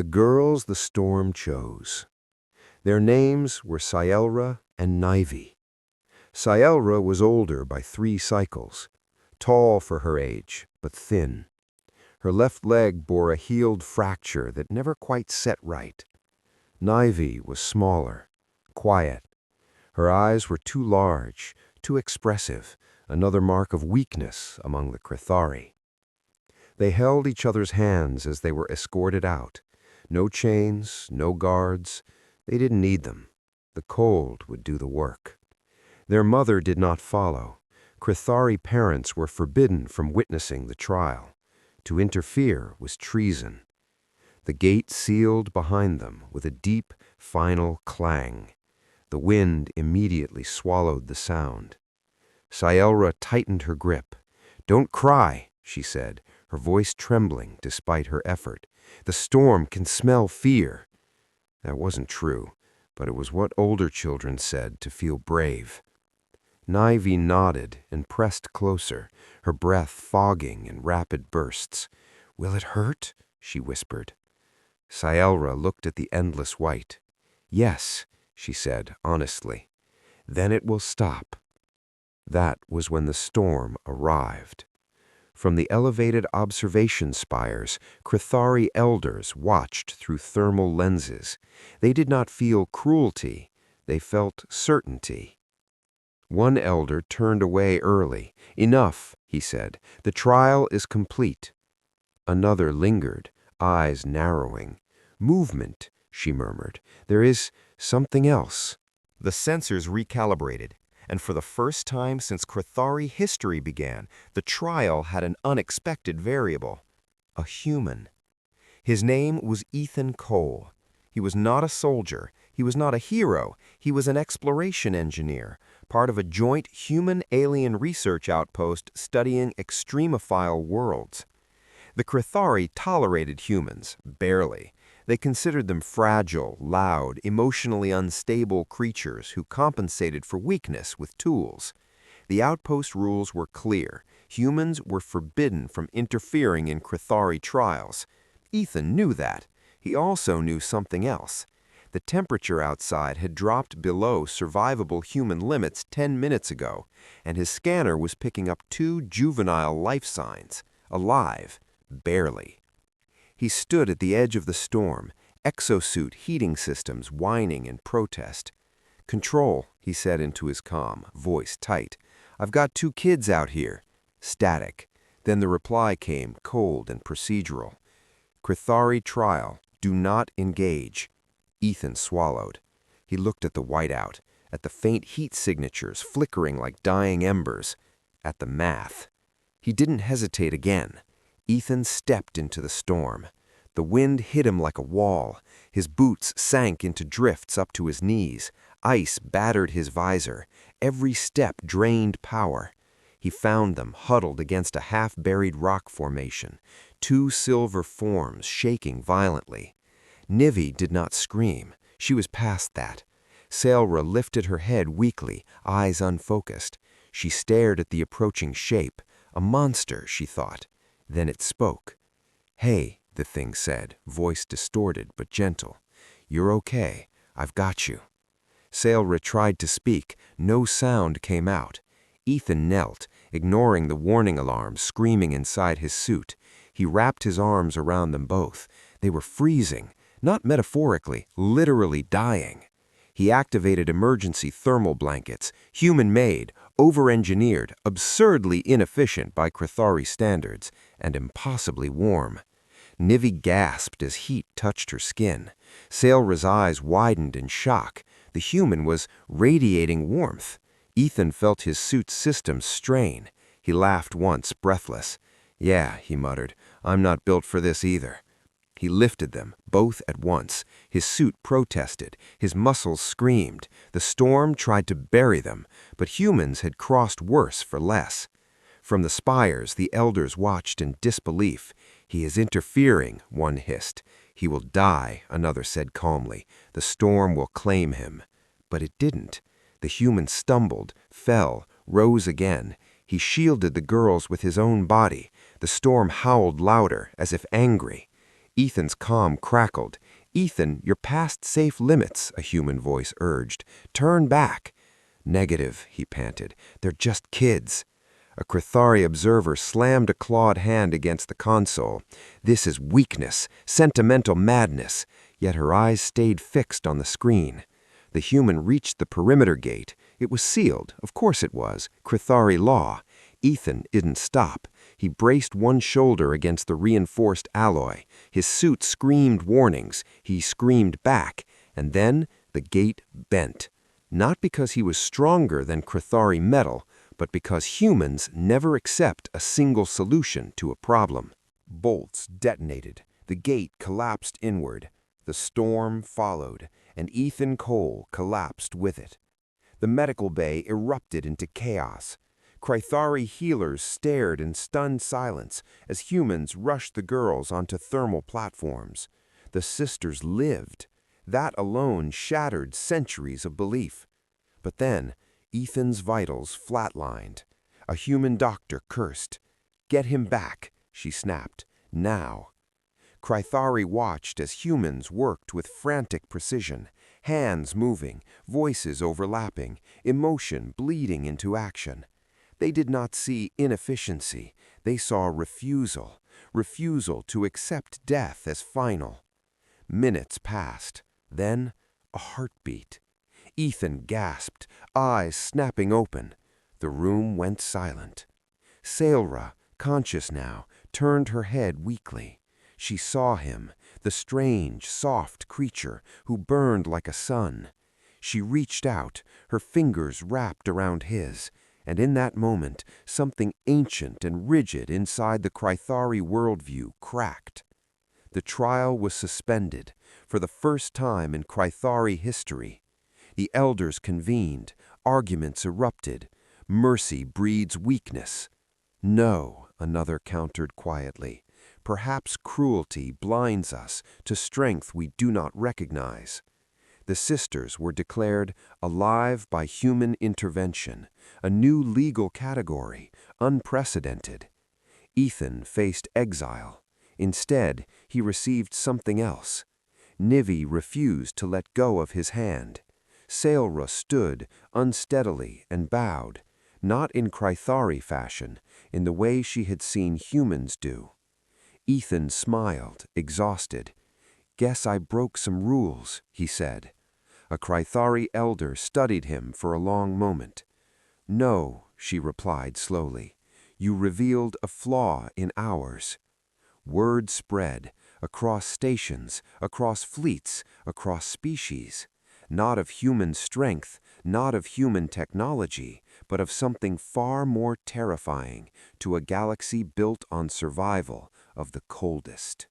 the girls the storm chose. Their names were Scielra and Nivy. Scielra was older by 3 cycles, tall for her age, but thin. Her left leg bore a healed fracture that never quite set right. Nivy was smaller, quiet. Her eyes were too large, too expressive, another mark of weakness among the Crithari. They held each other's hands as they were escorted out. No chains, no guards. They didn't need them. The cold would do the work. Their mother did not follow. Crithari parents were forbidden from witnessing the trial. To interfere was treason. The gate sealed behind them with a deep, final clang. The wind immediately swallowed the sound. Scielra tightened her grip. "Don't cry," she said, her voice trembling despite her effort. "The storm can smell fear." That wasn't true, but it was what older children said to feel brave. Nivy nodded and pressed closer, her breath fogging in rapid bursts. "Will it hurt?" she whispered. Scielra looked at the endless white. "Yes," she said honestly. "Then it will stop." That was when the storm arrived. From the elevated observation spires, Crithari elders watched through thermal lenses. They did not feel cruelty, they felt certainty. One elder turned away early. "Enough," he said. "The trial is complete." Another lingered, eyes narrowing. "Movement," she murmured. "There is something else." The sensors recalibrated, and for the first time since Crithari history began, the trial had an unexpected variable: a human. His name was Ethan Cole. He was not a soldier, he was not a hero, he was an exploration engineer, part of a joint human-alien research outpost studying extremophile worlds. The Crithari tolerated humans, barely. They considered them fragile, loud, emotionally unstable creatures who compensated for weakness with tools. The outpost rules were clear. Humans were forbidden from interfering in Crithari trials. Ethan knew that. He also knew something else. The temperature outside had dropped below survivable human limits 10 minutes ago, and his scanner was picking up 2 juvenile life signs, alive, barely. He stood at the edge of the storm, exosuit heating systems whining in protest. "Control," he said into his comm, voice tight. "I've got 2 kids out here." Static. Then the reply came, cold and procedural. "Crithari trial. Do not engage." Ethan swallowed. He looked at the whiteout, at the faint heat signatures flickering like dying embers, at the math. He didn't hesitate again. Ethan stepped into the storm. The wind hit him like a wall. His boots sank into drifts up to his knees. Ice battered his visor. Every step drained power. He found them huddled against a half-buried rock formation, 2 silver forms shaking violently. Nivy did not scream. She was past that. Scielra lifted her head weakly, eyes unfocused. She stared at the approaching shape. A monster, she thought. Then it spoke. "Hey," the thing said, voice distorted but gentle. "You're okay. I've got you." Scielra tried to speak. No sound came out. Ethan knelt, ignoring the warning alarm screaming inside his suit. He wrapped his arms around them both. They were freezing, not metaphorically, literally dying. He activated emergency thermal blankets, human-made, over-engineered, absurdly inefficient by Crithari standards, and impossibly warm. Nivy gasped as heat touched her skin. Scielra's eyes widened in shock. The human was radiating warmth. Ethan felt his suit's systems strain. He laughed once, breathless. "Yeah," he muttered, "I'm not built for this either." He lifted them, both at once. His suit protested. His muscles screamed. The storm tried to bury them, but humans had crossed worse for less. From the spires, the elders watched in disbelief. "He is interfering," one hissed. "He will die," another said calmly. "The storm will claim him." But it didn't. The human stumbled, fell, rose again. He shielded the girls with his own body. The storm howled louder, as if angry. Ethan's calm crackled. "Ethan, you're past safe limits," a human voice urged. "Turn back." "Negative," he panted. "They're just kids." A Crithari observer slammed a clawed hand against the console. "This is weakness, sentimental madness." Yet her eyes stayed fixed on the screen. The human reached the perimeter gate. It was sealed, of course it was, Crithari law. Ethan didn't stop. He braced one shoulder against the reinforced alloy. His suit screamed warnings. He screamed back. And then the gate bent. Not because he was stronger than Crithari metal, but because humans never accept a single solution to a problem. Bolts detonated. The gate collapsed inward. The storm followed, and Ethan Cole collapsed with it. The medical bay erupted into chaos. Crithari healers stared in stunned silence as humans rushed the girls onto thermal platforms. The sisters lived. That alone shattered centuries of belief. But then, Ethan's vitals flatlined. A human doctor cursed. "Get him back," she snapped. "Now." Crithari watched as humans worked with frantic precision, hands moving, voices overlapping, emotion bleeding into action. They did not see inefficiency. They saw refusal, refusal to accept death as final. Minutes passed. Then, a heartbeat. Ethan gasped, eyes snapping open. The room went silent. Sailra, conscious now, turned her head weakly. She saw him, the strange, soft creature who burned like a sun. She reached out, her fingers wrapped around his, and in that moment, something ancient and rigid inside the Crithari worldview cracked. The trial was suspended, for the first time in Crithari history. The elders convened, arguments erupted. Mercy breeds weakness. "No," another countered quietly. "Perhaps cruelty blinds us to strength we do not recognize." The sisters were declared alive by human intervention, a new legal category, unprecedented. Ethan faced exile. Instead, he received something else. Nivi refused to let go of his hand. Sailra stood unsteadily and bowed, not in Crithari fashion, in the way she had seen humans do. Ethan smiled, exhausted. "Guess I broke some rules," he said. A Crithari elder studied him for a long moment. "No," she replied slowly. "You revealed a flaw in ours." Word spread, across stations, across fleets, across species. Not of human strength, not of human technology, but of something far more terrifying to a galaxy built on survival of the coldest.